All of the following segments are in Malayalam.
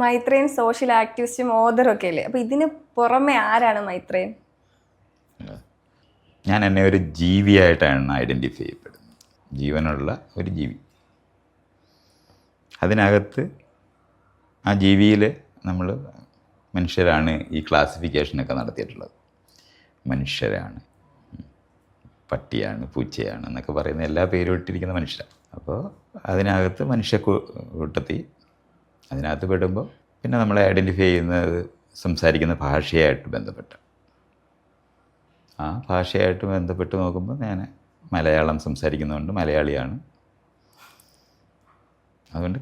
മൈത്രേയൻ സോഷ്യൽ ആക്ടിവിസ്റ്റും ഓതറും ഒക്കെ അല്ലേ? അപ്പോൾ ഇതിന് പുറമെ ആരാണ് മൈത്രേയൻ? ഞാൻ എന്നെ ഒരു ജീവിയായിട്ടാണ് ഐഡൻറ്റിഫൈ ചെയ്യപ്പെടുന്നത്. ജീവനുള്ള ഒരു ജീവി. അതിനകത്ത് ആ ജീവിയിൽ നമ്മൾ മനുഷ്യരാണ് ഈ ക്ലാസിഫിക്കേഷനൊക്കെ നടത്തിയിട്ടുള്ളത്. മനുഷ്യരാണ്, പട്ടിയാണ്, പൂച്ചയാണ് എന്നൊക്കെ പറയുന്ന എല്ലാ പേരും ഇട്ടിരിക്കുന്ന മനുഷ്യരാണ്. അപ്പോൾ അതിനകത്ത് മനുഷ്യ കൂട്ടത്തിൽ അതിനകത്ത് പെടുമ്പോൾ പിന്നെ നമ്മളെ ഐഡൻറ്റിഫൈ ചെയ്യുന്നത് സംസാരിക്കുന്ന ഭാഷയായിട്ട് ബന്ധപ്പെട്ട്. ആ ഭാഷയായിട്ട് ബന്ധപ്പെട്ട് നോക്കുമ്പോൾ ഞാൻ മലയാളം സംസാരിക്കുന്നതുകൊണ്ട് മലയാളിയാണ്. അതുകൊണ്ട്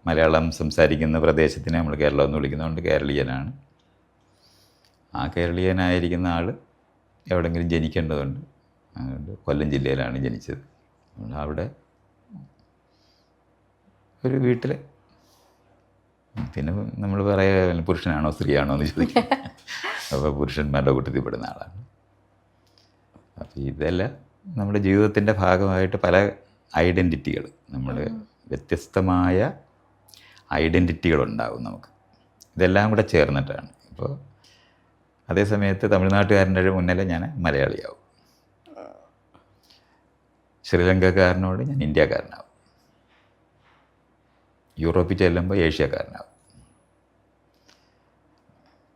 മലയാളം സംസാരിക്കുന്ന പ്രദേശത്തിനെ നമ്മൾ കേരളം എന്ന് വിളിക്കുന്നതുകൊണ്ട് കേരളീയനാണ്. ആ കേരളീയനായിരിക്കുന്ന ആൾ എവിടെയെങ്കിലും ജനിക്കേണ്ടതുണ്ട്. അതുകൊണ്ട് കൊല്ലം ജില്ലയിലാണ് ജനിച്ചത്. അവിടെ ഒരു വീട്ടിൽ പിന്നെ നമ്മൾ പറയാൻ പുരുഷനാണോ സ്ത്രീയാണോ എന്ന് ചോദിക്കും. അപ്പോൾ പുരുഷന്മാരുടെ കൂട്ടത്തിൽ പെടുന്ന ആളാണ്. അപ്പോൾ ഇതെല്ലാം നമ്മുടെ ജീവിതത്തിൻ്റെ ഭാഗമായിട്ട് പല ഐഡൻറ്റിറ്റികൾ, നമ്മൾ വ്യത്യസ്തമായ ഐഡൻറ്റിറ്റികളുണ്ടാകും നമുക്ക്. ഇതെല്ലാം കൂടെ ചേർന്നിട്ടാണ്. ഇപ്പോൾ അതേ സമയത്ത് തമിഴ്നാട്ടുകാരൻ്റെ മുന്നിൽ ഞാൻ മലയാളിയാവും, ശ്രീലങ്കക്കാരനോട് ഞാൻ ഇന്ത്യക്കാരനാവും, യൂറോപ്പിൽ ചെല്ലുമ്പോൾ ഏഷ്യക്കാരനാവും.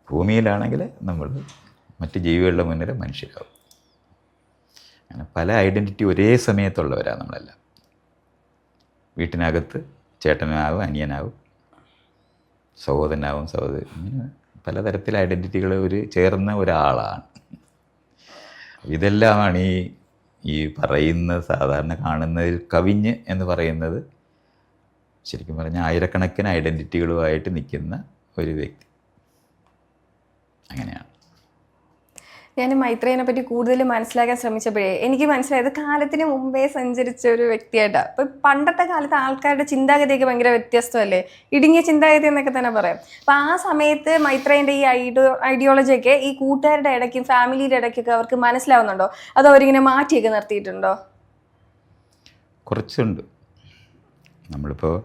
ഭൂമിയിലാണെങ്കിൽ നമ്മൾ മറ്റ് ജീവികളുടെ മുന്നിൽ മനുഷ്യരാകും. അങ്ങനെ പല ഐഡൻറ്റിറ്റി ഒരേ സമയത്തുള്ളവരാണ് നമ്മളെല്ലാം. വീട്ടിനകത്ത് ചേട്ടനാവും, അനിയനാവും, സഹോദരനാവും, സഹോദരി, ഇങ്ങനെ പലതരത്തിൽ ഐഡൻറ്റിറ്റികൾ ഒരു ചേർന്ന ഒരാളാണ്. ഇതെല്ലാമാണ് ഈ പറയുന്ന സാധാരണ കാണുന്നതിൽ കവിഞ്ഞ് എന്ന് പറയുന്നത്. ശരിക്കും പറഞ്ഞാൽ ആയിരക്കണക്കിന് ഐഡൻറ്റിറ്റികളുമായിട്ട് നിൽക്കുന്ന ഒരു വ്യക്തി. അങ്ങനെയാണ്. ഞാൻ മൈത്രേയനെ പറ്റി കൂടുതൽ മനസ്സിലാക്കാൻ ശ്രമിച്ചപ്പോഴേ എനിക്ക് മനസ്സിലായത് കാലത്തിന് മുമ്പേ സഞ്ചരിച്ച ഒരു വ്യക്തിയായിട്ടാണ്. ഇപ്പം പണ്ടത്തെ കാലത്ത് ആൾക്കാരുടെ ചിന്താഗതിയൊക്കെ ഭയങ്കര വ്യത്യസ്തമല്ലേ, ഇടുങ്ങിയ ചിന്താഗതി എന്നൊക്കെ തന്നെ പറയാം. അപ്പം ആ സമയത്ത് മൈത്രേയൻ്റെ ഈ ഐഡിയോളജിയൊക്കെ ഈ കൂട്ടുകാരുടെ ഇടയ്ക്കും ഫാമിലിയുടെ ഇടയ്ക്കൊക്കെ അവർക്ക് മനസ്സിലാവുന്നുണ്ടോ, അതോ അവരിങ്ങനെ മാറ്റിയൊക്കെ നിർത്തിയിട്ടുണ്ടോ? കുറച്ചുണ്ട്. നമ്മളിപ്പോൾ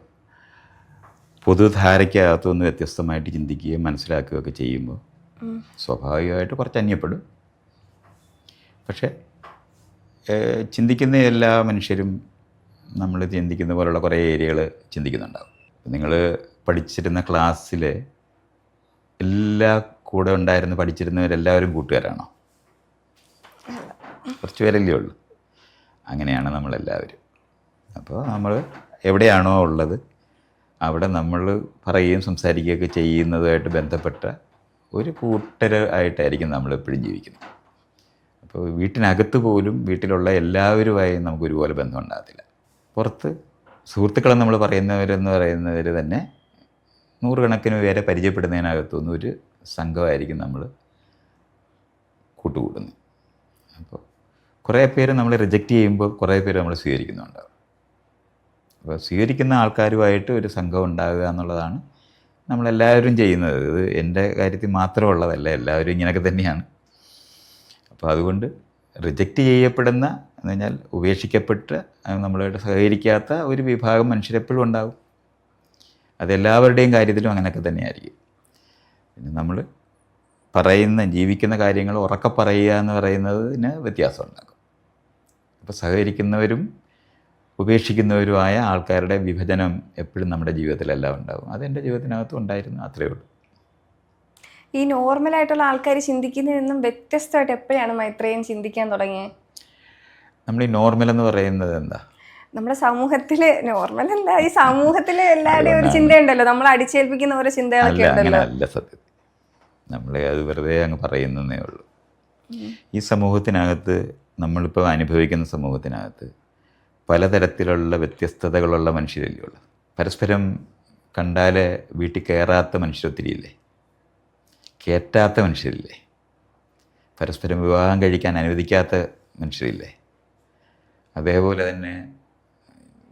പൊതുധാരയ്ക്കകത്തുനിന്ന് വ്യത്യസ്തമായിട്ട് ചിന്തിക്കുകയും മനസ്സിലാക്കുകയൊക്കെ ചെയ്യുമ്പോൾ സ്വാഭാവികമായിട്ട് കുറച്ച് അന്യപ്പെടും. പക്ഷേ ചിന്തിക്കുന്ന എല്ലാ മനുഷ്യരും നമ്മൾ ചിന്തിക്കുന്ന പോലുള്ള കുറേ ഏരിയകൾ ചിന്തിക്കുന്നുണ്ടാവും. നിങ്ങൾ പഠിച്ചിരുന്ന ക്ലാസ്സിൽ എല്ലാ കൂടെ ഉണ്ടായിരുന്ന് പഠിച്ചിരുന്നവരെല്ലാവരും കൂട്ടുകാരാണോ? കുറച്ച് പേരല്ലേ ഉള്ളൂ. അങ്ങനെയാണ് നമ്മളെല്ലാവരും. അപ്പോൾ നമ്മൾ എവിടെയാണോ ഉള്ളത് അവിടെ നമ്മൾ പറയുകയും സംസാരിക്കുകയൊക്കെ ചെയ്യുന്നതുമായിട്ട് ബന്ധപ്പെട്ട ഒരു കൂട്ടരായിട്ടായിരിക്കും നമ്മളെപ്പോഴും ജീവിക്കുന്നത്. അപ്പോൾ വീട്ടിനകത്ത് പോലും വീട്ടിലുള്ള എല്ലാവരുമായി നമുക്ക് ഒരുപോലെ ബന്ധം ഉണ്ടാകത്തില്ല. പുറത്ത് സുഹൃത്തുക്കളെ നമ്മൾ പറയുന്നവരെന്ന് പറയുന്നവർ തന്നെ നൂറുകണക്കിന് പേരെ പരിചയപ്പെടുന്നതിനകത്തുനിന്ന് ഒരു സംഘമായിരിക്കും നമ്മൾ കൂട്ടുകൂടുന്നത്. അപ്പോൾ കുറേ പേര് നമ്മൾ റിജക്റ്റ് ചെയ്യുമ്പോൾ കുറേ പേര് നമ്മൾ സ്വീകരിക്കുന്നുണ്ടാവും. അപ്പോൾ സ്വീകരിക്കുന്ന ആൾക്കാരുമായിട്ട് ഒരു സംഘം ഉണ്ടാകുക എന്നുള്ളതാണ് നമ്മളെല്ലാവരും ചെയ്യുന്നത്. ഇത് എൻ്റെ കാര്യത്തിൽ മാത്രമുള്ളതല്ല, എല്ലാവരും ഇങ്ങനെയൊക്കെ തന്നെയാണ്. അപ്പോൾ അതുകൊണ്ട് റിജക്റ്റ് ചെയ്യപ്പെടുന്ന എന്ന് പറഞ്ഞാൽ ഉപേക്ഷിക്കപ്പെട്ട് നമ്മളായിട്ട് സഹകരിക്കാത്ത ഒരു വിഭാഗം മനുഷ്യരെപ്പോഴും ഉണ്ടാകും. അതെല്ലാവരുടെയും കാര്യത്തിലും അങ്ങനെയൊക്കെ തന്നെയായിരിക്കും. പിന്നെ നമ്മൾ ജീവിക്കുന്ന കാര്യങ്ങൾ ഉറക്കെ പറയുക എന്ന് പറയുന്നതിന് വ്യത്യാസം ഉണ്ടാക്കും. അപ്പോൾ സഹകരിക്കുന്നവരും ഉപേക്ഷിക്കുന്നവരുമായ ആൾക്കാരുടെ വിഭജനം എപ്പോഴും നമ്മുടെ ജീവിതത്തിലെല്ലാം ഉണ്ടാകും. അതെൻ്റെ ജീവിതത്തിനകത്തും ഉണ്ടായിരുന്നു. അത്രയേ ഉള്ളൂ. ഈ നോർമലായിട്ടുള്ള ആൾക്കാർ ചിന്തിക്കുന്നതിൽ നിന്നും വ്യത്യസ്തമായിട്ട് എപ്പോഴാണ് മൈത്രേയൻ ചിന്തിക്കാൻ തുടങ്ങിയത്? നമ്മൾ ഈ നോർമൽ എന്ന് പറയുന്നത് എന്താ? നമ്മുടെ സമൂഹത്തില് നോർമൽ അല്ല, ഈ സമൂഹത്തിലെ എല്ലാവരുടെയും ഒരു ചിന്തയുണ്ടല്ലോ, നമ്മൾ അടിച്ചേൽപ്പിക്കുന്ന ഓരോ ചിന്തകളൊക്കെ ഉണ്ടല്ലോ. അല്ല, സത്യത്തിൽ നമ്മൾ അത് വെറുതെ അങ്ങ് പറയുന്നതേ ഉള്ളൂ. ഈ സമൂഹത്തിനകത്ത്, നമ്മളിപ്പോൾ അനുഭവിക്കുന്ന സമൂഹത്തിനകത്ത് പലതരത്തിലുള്ള വ്യത്യസ്തതകളുള്ള മനുഷ്യരല്ലേ ഉള്ളൂ. പരസ്പരം കണ്ടാൽ വീട്ടിൽ കയറാത്ത മനുഷ്യരൊത്തിരിയില്ലേ, കയറ്റാത്ത മനുഷ്യരില്ലേ, പരസ്പരം വിവാഹം കഴിക്കാൻ അനുവദിക്കാത്ത മനുഷ്യരില്ലേ. അതേപോലെ തന്നെ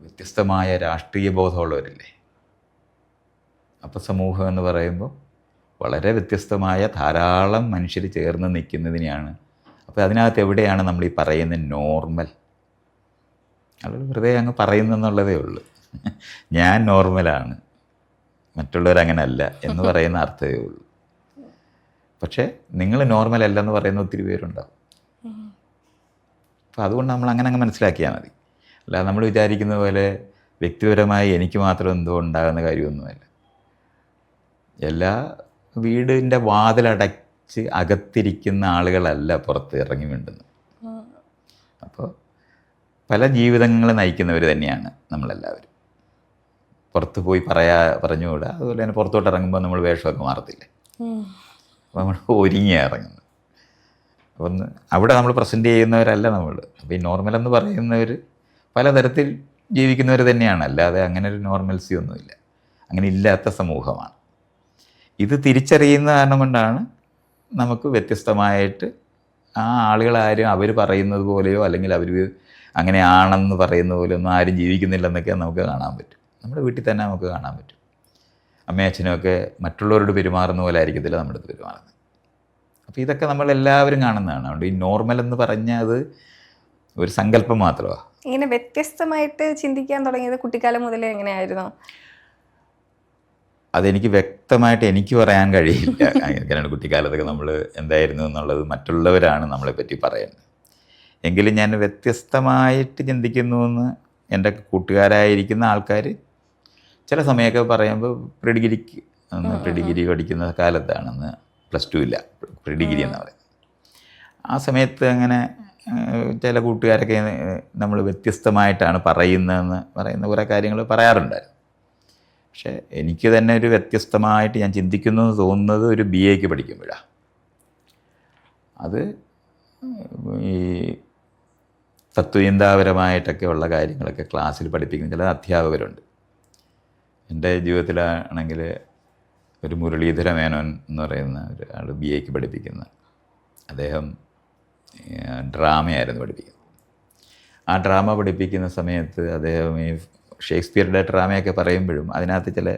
വ്യത്യസ്തമായ രാഷ്ട്രീയ ബോധമുള്ളവരില്ലേ. അപ്പോൾ സമൂഹം എന്ന് പറയുമ്പോൾ വളരെ വ്യത്യസ്തമായ ധാരാളം മനുഷ്യർ ചേർന്ന് നിൽക്കുന്നതിനെയാണ്. അപ്പോൾ അതിനകത്ത് എവിടെയാണ് നമ്മൾ ഈ പറയുന്ന നോർമൽ? അത് വെറുതെ അങ്ങ് പറയുന്നെന്നുള്ളതേ ഉള്ളൂ. ഞാൻ നോർമലാണ്, മറ്റുള്ളവരങ്ങനെ അല്ല എന്ന് പറയുന്ന അർത്ഥമേ ഉള്ളൂ. പക്ഷേ നിങ്ങൾ നോർമൽ അല്ലെന്ന് പറയുന്ന ഒത്തിരി പേരുണ്ടാവും. അപ്പോൾ അതുകൊണ്ട് നമ്മൾ അങ്ങനെ അങ്ങ് മനസ്സിലാക്കിയാൽ മതി. അല്ലാതെ നമ്മൾ വിചാരിക്കുന്ന പോലെ വ്യക്തിപരമായി എനിക്ക് മാത്രം എന്തോ ഉണ്ടാകുന്ന കാര്യമൊന്നുമല്ല. എല്ലാ വീടിൻ്റെ വാതിലടച്ച് അകത്തിരിക്കുന്ന ആളുകളല്ല പുറത്ത് ഇറങ്ങി വേണ്ടുന്നത്. അപ്പോൾ പല ജീവിതങ്ങൾ നയിക്കുന്നവർ തന്നെയാണ് നമ്മളെല്ലാവരും. പുറത്ത് പോയി പറഞ്ഞുകൂടാ. അതുപോലെ തന്നെ പുറത്തോട്ട് ഇറങ്ങുമ്പോൾ നമ്മൾ വേഷമൊക്കെ മാറത്തില്ലേ. അപ്പോൾ നമ്മൾ ഒരുങ്ങിയാണ് ഇറങ്ങുന്നത്. അപ്പം അവിടെ നമ്മൾ പ്രസൻറ്റ് ചെയ്യുന്നവരല്ല നമ്മൾ. അപ്പോൾ ഈ നോർമൽ എന്ന് പറയുന്നവർ പലതരത്തിൽ ജീവിക്കുന്നവർ തന്നെയാണ്. അല്ലാതെ അങ്ങനെ ഒരു നോർമൽസി ഒന്നുമില്ല. അങ്ങനെ ഇല്ലാത്ത സമൂഹമാണ്. ഇത് തിരിച്ചറിയുന്ന കാരണം കൊണ്ടാണ് നമുക്ക് വ്യത്യസ്തമായിട്ട് ആ ആളുകളാരും അവർ പറയുന്നത് പോലെയോ അല്ലെങ്കിൽ അവർ അങ്ങനെയാണെന്ന് പറയുന്ന പോലെ ഒന്നും ആരും ജീവിക്കുന്നില്ലെന്നൊക്കെ നമുക്ക് കാണാൻ പറ്റും. നമ്മുടെ വീട്ടിൽ തന്നെ നമുക്ക് കാണാൻ പറ്റും. അമ്മയും അച്ഛനുമൊക്കെ മറ്റുള്ളവരോട് പെരുമാറുന്ന പോലെ ആയിരിക്കത്തില്ല നമ്മുടെ അടുത്ത് പെരുമാറുന്നത്. അപ്പോൾ ഇതൊക്കെ നമ്മളെല്ലാവരും കാണുന്നതാണ്. അതുകൊണ്ട് ഈ നോർമൽ എന്ന് പറഞ്ഞാൽ അത് ഒരു സങ്കല്പം മാത്രമാണ്. ഇങ്ങനെ വ്യത്യസ്തമായിട്ട് ചിന്തിക്കാൻ തുടങ്ങിയത് കുട്ടിക്കാലം മുതലേ എങ്ങനെയായിരുന്നു? അതെനിക്ക് വ്യക്തമായിട്ട് എനിക്ക് പറയാൻ കഴിയില്ല. കാരണം കുട്ടിക്കാലത്തൊക്കെ നമ്മൾ എന്തായിരുന്നു എന്നുള്ളത് മറ്റുള്ളവരാണ് നമ്മളെപ്പറ്റി പറയുന്നത്. എങ്കിലും ഞാൻ വ്യത്യസ്തമായിട്ട് ചിന്തിക്കുന്നു എന്ന് എൻ്റെ കൂട്ടുകാരായിരിക്കുന്ന ആൾക്കാർ ചില സമയമൊക്കെ പറയുമ്പോൾ പ്രീഡിഗ്രി പഠിക്കുന്ന കാലത്താണെന്ന്, +2 ഇല്ല, പ്രീഡിഗ്രി എന്ന് പറയുന്നത്. ആ സമയത്ത് അങ്ങനെ ചില കൂട്ടുകാരൊക്കെ നമ്മൾ വ്യത്യസ്തമായിട്ടാണ് പറയുന്നതെന്ന് പറയുന്ന കുറേ കാര്യങ്ങൾ പറയാറുണ്ടായിരുന്നു. പക്ഷേ എനിക്ക് തന്നെ ഒരു വ്യത്യസ്തമായിട്ട് ഞാൻ ചിന്തിക്കുന്നു എന്ന് തോന്നുന്നത് ഒരു BA പഠിക്കുമ്പോഴാണ്. അത് ഈ തത്വചിന്താപരമായിട്ടൊക്കെ ഉള്ള കാര്യങ്ങളൊക്കെ ക്ലാസ്സിൽ പഠിപ്പിക്കുന്ന ചില അധ്യാപകരുണ്ട്. എൻ്റെ ജീവിതത്തിലാണെങ്കിൽ ഒരു മുരളീധര മേനോൻ എന്ന് പറയുന്ന ഒരാൾ BA പഠിപ്പിക്കുന്ന അദ്ദേഹം ഡ്രാമയായിരുന്നു പഠിപ്പിക്കുന്നത്. ആ ഡ്രാമ പഠിപ്പിക്കുന്ന സമയത്ത് അദ്ദേഹം ഈ ഷേക്സ്പിയറുടെ ഡ്രാമയൊക്കെ പറയുമ്പോഴും അതിനകത്ത് ചില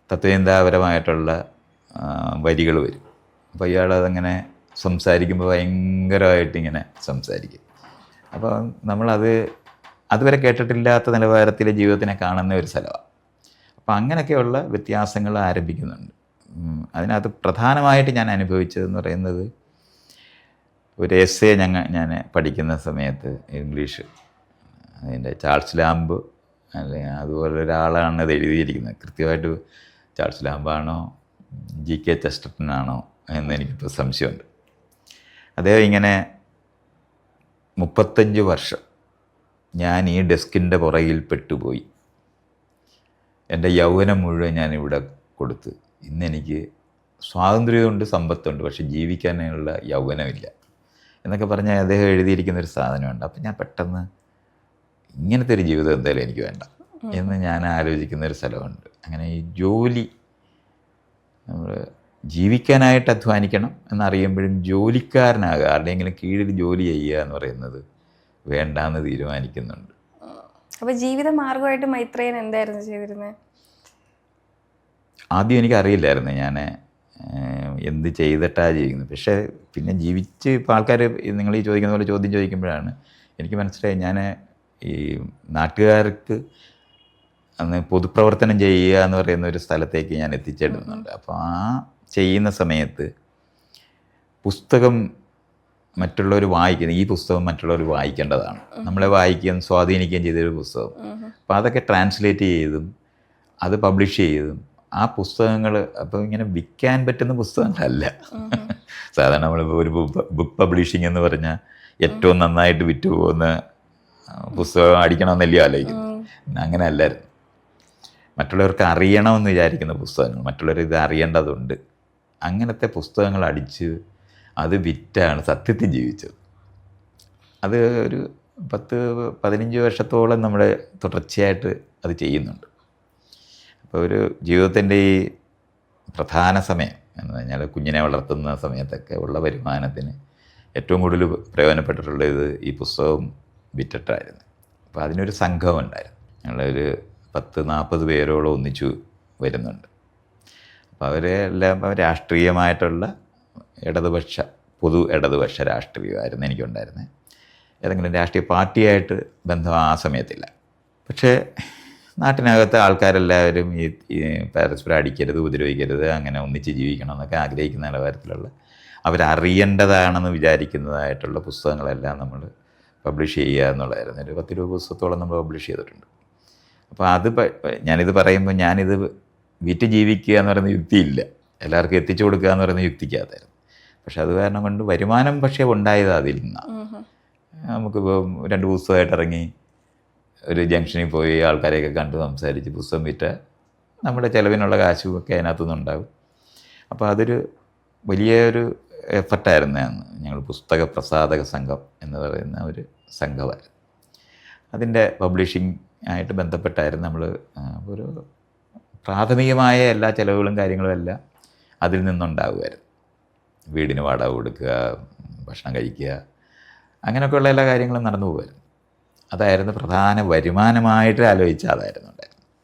തത്വചിന്താപരമായിട്ടുള്ള വരികൾ വരും. അപ്പോൾ ഇയാളതങ്ങനെ സംസാരിക്കുമ്പോൾ ഭയങ്കരമായിട്ടിങ്ങനെ സംസാരിക്കും. അപ്പോൾ നമ്മളത് അതുവരെ കേട്ടിട്ടില്ലാത്ത നിലവാരത്തിലെ ജീവിതത്തിനെ കാണുന്ന ഒരു സ്ഥലമാണ്. അപ്പോൾ അങ്ങനെയൊക്കെയുള്ള വ്യത്യാസങ്ങൾ ആരംഭിക്കുന്നുണ്ട്. അതിനകത്ത് പ്രധാനമായിട്ട് ഞാൻ അനുഭവിച്ചതെന്ന് പറയുന്നത് ഒരു എസ്സേ ഞാൻ പഠിക്കുന്ന സമയത്ത് ഇംഗ്ലീഷ്, അതിൻ്റെ ചാൾസ് ലാംബ് അല്ലെങ്കിൽ അതുപോലെ ഒരാളാണ് അത് എഴുതിയിരിക്കുന്നത്. കൃത്യമായിട്ട് ചാൾസ് ലാംബാണോ GK ചെസ്റ്റർട്ടനാണോ എന്ന് എനിക്കിപ്പോൾ സംശയമുണ്ട്. അദ്ദേഹം ഇങ്ങനെ 35 വർഷം ഞാൻ ഈ ഡെസ്കിൻ്റെ പുറകിൽ പെട്ടുപോയി, എൻ്റെ യൗവനം മുഴുവൻ ഞാനിവിടെ കൊടുത്ത്, ഇന്നെനിക്ക് സ്വാതന്ത്ര്യമുണ്ട്, സമ്പത്തുണ്ട്, പക്ഷെ ജീവിക്കാനുള്ള യൗവനമില്ല എന്നൊക്കെ പറഞ്ഞാൽ അദ്ദേഹം എഴുതിയിരിക്കുന്നൊരു സാധനമുണ്ട്. അപ്പം ഞാൻ പെട്ടെന്ന് ഇങ്ങനത്തെ ഒരു ജീവിതം എന്തായാലും എനിക്ക് വേണ്ട എന്ന് ഞാൻ ആലോചിക്കുന്നൊരു സ്ഥലമുണ്ട്. അങ്ങനെ ഈ ജോലി, നമ്മൾ ജീവിക്കാനായിട്ട് അധ്വാനിക്കണം എന്നറിയുമ്പോഴും ജോലിക്കാരനാകുക, ആരുടെയെങ്കിലും കീഴിൽ ജോലി ചെയ്യുക എന്ന് പറയുന്നത് വേണ്ടാന്ന് തീരുമാനിക്കുന്നുണ്ട്. അപ്പോൾ ജീവിത മാർഗമായിട്ട് മൈത്രേയൻ എന്തായിരുന്നു ചെയ്തിരുന്നത്? ആദ്യം എനിക്കറിയില്ലായിരുന്നു ഞാൻ എന്ത് ചെയ്തിട്ടാണ് ജീവിക്കുന്നത്. പക്ഷേ പിന്നെ ജീവിച്ച് ഇപ്പോൾ ആൾക്കാർ നിങ്ങൾ ഈ ചോദിക്കുന്ന പോലെ ചോദ്യം ചോദിക്കുമ്പോഴാണ് എനിക്ക് മനസ്സിലായി ഞാൻ ഈ നാട്ടുകാർക്ക് അന്ന് പൊതുപ്രവർത്തനം ചെയ്യുക എന്ന് പറയുന്ന ഒരു സ്ഥലത്തേക്ക് ഞാൻ എത്തിച്ചേരുന്നുണ്ട്. അപ്പോൾ ആ ചെയ്യുന്ന സമയത്ത് പുസ്തകം മറ്റുള്ളവർ വായിക്കുന്നത്, ഈ പുസ്തകം മറ്റുള്ളവർ വായിക്കേണ്ടതാണ്, നമ്മളെ വായിക്കുകയും സ്വാധീനിക്കുകയും ചെയ്തൊരു പുസ്തകം. അപ്പോൾ അതൊക്കെ ട്രാൻസ്ലേറ്റ് ചെയ്തും അത് പബ്ലിഷ് ചെയ്തും ആ പുസ്തകങ്ങൾ അപ്പോൾ ഇങ്ങനെ വിൽക്കാൻ പറ്റുന്ന പുസ്തകങ്ങളല്ല. സാധാരണ നമ്മളിപ്പോൾ ഒരു ബുക്ക് പബ്ലിഷിംഗ് എന്ന് പറഞ്ഞാൽ ഏറ്റവും നന്നായിട്ട് വിറ്റ് പോകുന്ന പുസ്തകം അടിക്കണമെന്നല്ലേ ആലോചിക്കുന്നത്. അങ്ങനെ അല്ലായിരുന്നു. മറ്റുള്ളവർക്ക് അറിയണമെന്ന് വിചാരിക്കുന്ന പുസ്തകങ്ങൾ, മറ്റുള്ളവർ ഇത് അറിയേണ്ടതുണ്ട്, അങ്ങനത്തെ പുസ്തകങ്ങൾ അടിച്ച് അത് വിറ്റാണ് സത്യത്തിൽ ജീവിച്ചത്. അത് ഒരു 10-15 വർഷത്തോളം നമ്മൾ തുടർച്ചയായിട്ട് അത് ചെയ്യുന്നുണ്ട്. അപ്പോൾ ഒരു ജീവിതത്തിൻ്റെ ഈ പ്രധാന സമയം എന്ന് പറഞ്ഞാൽ കുഞ്ഞിനെ വളർത്തുന്ന സമയത്തൊക്കെ ഉള്ള വരുമാനത്തിന് ഏറ്റവും കൂടുതൽ പ്രയോജനപ്പെട്ടിട്ടുള്ളത് ഈ പുസ്തകം വിറ്റിട്ടായിരുന്നു. അപ്പോൾ അതിനൊരു സംഘം ഉണ്ടായിരുന്നു. ഞങ്ങളൊരു 10-40 പേരോളം ഒന്നിച്ചു വരുന്നുണ്ട്. അപ്പോൾ അവരെല്ലാം രാഷ്ട്രീയമായിട്ടുള്ള പൊതു ഇടതുപക്ഷ രാഷ്ട്രീയമായിരുന്നു എനിക്കുണ്ടായിരുന്നത്. ഏതെങ്കിലും രാഷ്ട്രീയ പാർട്ടിയായിട്ട് ബന്ധം ആ സമയത്തില്ല. പക്ഷേ നാട്ടിനകത്തെ ആൾക്കാരെല്ലാവരും ഈ പരസ്പരം അടിക്കരുത്, ഉപദ്രവിക്കരുത്, അങ്ങനെ ഒന്നിച്ച് ജീവിക്കണം എന്നൊക്കെ ആഗ്രഹിക്കുന്ന നിലവാരത്തിലുള്ള അവരറിയേണ്ടതാണെന്ന് വിചാരിക്കുന്നതായിട്ടുള്ള പുസ്തകങ്ങളെല്ലാം നമ്മൾ പബ്ലിഷ് ചെയ്യുക എന്നുള്ളതായിരുന്നു. ഒരു 10-20 പുസ്തകത്തോളം നമ്മൾ പബ്ലിഷ് ചെയ്തിട്ടുണ്ട്. അപ്പോൾ അത് ഞാനിത് പറയുമ്പോൾ ഞാനിത് വിറ്റ് ജീവിക്കുക എന്ന് പറയുന്ന യുക്തിയില്ല, എല്ലാവർക്കും എത്തിച്ചു കൊടുക്കുക എന്ന് പറയുന്ന യുക്തിക്കകത്തായിരുന്നു. പക്ഷെ അത് കാരണം കൊണ്ട് വരുമാനം പക്ഷേ ഉണ്ടായത് അതിൽ നിന്നാണ്. നമുക്കിപ്പോൾ 2 പുസ്തകമായിട്ട് ഇറങ്ങി ഒരു ജംഗ്ഷനിൽ പോയി ആൾക്കാരെയൊക്കെ കണ്ട് സംസാരിച്ച് പുസ്തകം വിറ്റ നമ്മുടെ ചിലവിനുള്ള കാശുമൊക്കെ അതിനകത്തുനിന്നുണ്ടാകും. അപ്പോൾ അതൊരു വലിയൊരു എഫർട്ടായിരുന്നു അന്ന്. ഞങ്ങൾ പുസ്തക പ്രസാധക സംഘം എന്ന് പറയുന്ന ഒരു സംഘമായിരുന്നു. അതിൻ്റെ പബ്ലിഷിംഗ് ആയിട്ട് ബന്ധപ്പെട്ടായിരുന്നു നമ്മൾ ഒരു പ്രാഥമികമായ എല്ലാ ചിലവുകളും കാര്യങ്ങളും എല്ലാം അതിൽ നിന്നുണ്ടാകുമായിരുന്നു. വീടിന് വാടക കൊടുക്കുക, ഭക്ഷണം കഴിക്കുക, അങ്ങനെയൊക്കെയുള്ള എല്ലാ കാര്യങ്ങളും നടന്നു പോകുമായിരുന്നു. അതായിരുന്നു പ്രധാന വരുമാനമായിട്ട് ആലോചിച്ചാൽ അതായിരുന്നു ഉണ്ടായിരുന്നത്.